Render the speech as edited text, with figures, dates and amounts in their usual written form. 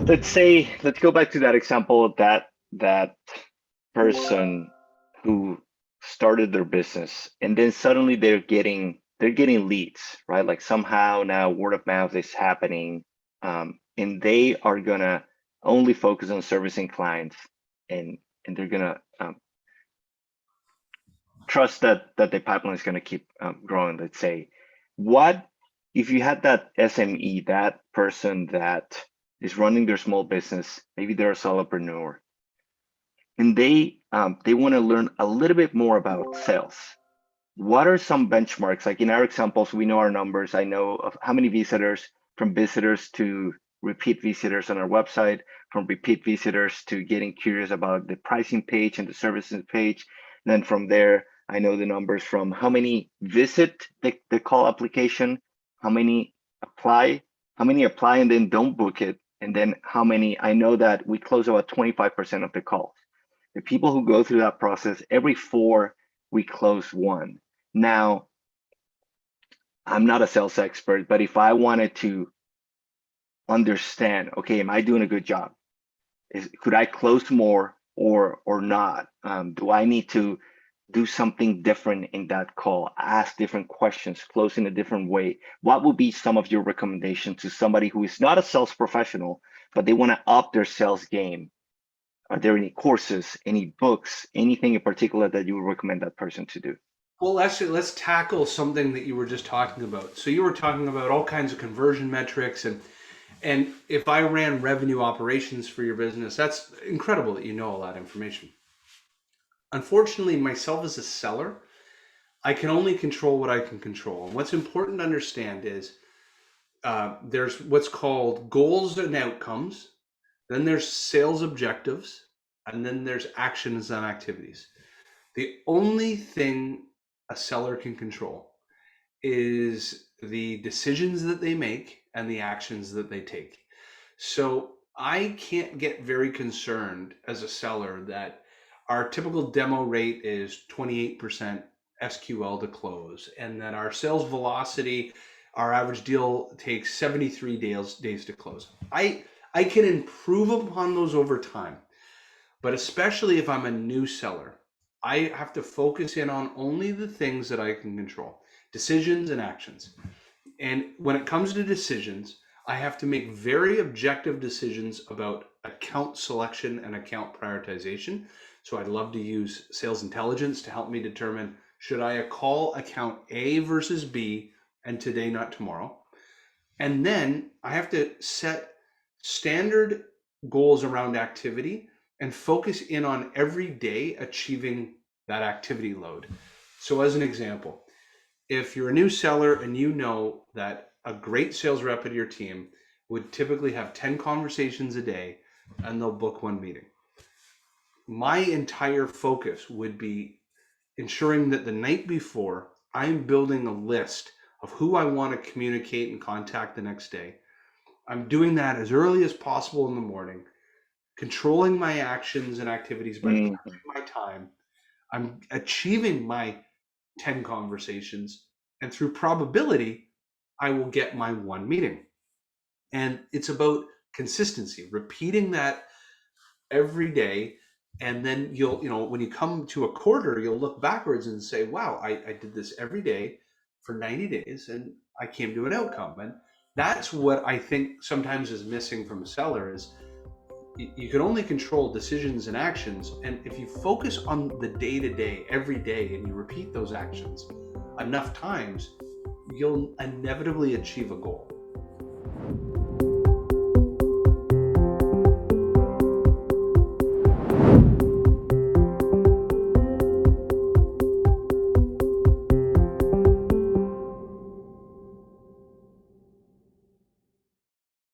let's go back to that example of that person who started their business, and then suddenly they're getting leads, right? Like somehow now word of mouth is happening, and they are gonna only focus on servicing clients, and they're gonna trust that the pipeline is gonna keep growing. Let's say, what if you had that SME, that person that is running their small business, maybe they're a solopreneur, and they want to learn a little bit more about sales. What are some benchmarks? Like in our examples, we know our numbers. I know of how many visitors, from visitors to repeat visitors on our website, from repeat visitors to getting curious about the pricing page and the services page. And then from there, I know the numbers from how many visit the call application, how many apply, and then don't book it. And then how many, I know that we close about 25% of the calls. The people who go through that process, every 4, we close 1. Now, I'm not a sales expert, but if I wanted to understand, okay, am I doing a good job? Could I close more or not? Do I need to do something different in that call? Ask different questions, close in a different way? What would be some of your recommendations to somebody who is not a sales professional, but they want to up their sales game? Are there any courses, any books, anything in particular that you would recommend that person to do? Well, actually, let's tackle something that you were just talking about. So you were talking about all kinds of conversion metrics, and if I ran revenue operations for your business, that's incredible that you know all that information. Unfortunately, myself as a seller, I can only control what I can control. And what's important to understand is there's what's called goals and outcomes, then there's sales objectives, and then there's actions and activities. The only thing a seller can control is the decisions that they make and the actions that they take. So I can't get very concerned as a seller that our typical demo rate is 28% SQL to close, and that our sales velocity, our average deal takes 73 days to close. I can improve upon those over time, but especially if I'm a new seller, I have to focus in on only the things that I can control, decisions and actions. And when it comes to decisions, I have to make very objective decisions about account selection and account prioritization. So I'd love to use sales intelligence to help me determine, should I call account A versus B, and today, not tomorrow? And then I have to set standard goals around activity and focus in on every day achieving that activity load. So as an example, if you're a new seller and you know that a great sales rep at your team would typically have 10 conversations a day and they'll book 1 meeting, my entire focus would be ensuring that the night before I'm building a list of who I want to communicate and contact the next day. I'm doing that as early as possible in the morning, controlling my actions and activities by planning my time. I'm achieving my 10 conversations, and through probability, I will get my 1 meeting. And it's about consistency, repeating that every day. And then when you come to a quarter, you'll look backwards and say, wow, I did this every day for 90 days and I came to an outcome. And that's what I think sometimes is missing from a seller is you can only control decisions and actions. And if you focus on the day-to-day, every day, and you repeat those actions enough times, you'll inevitably achieve a goal.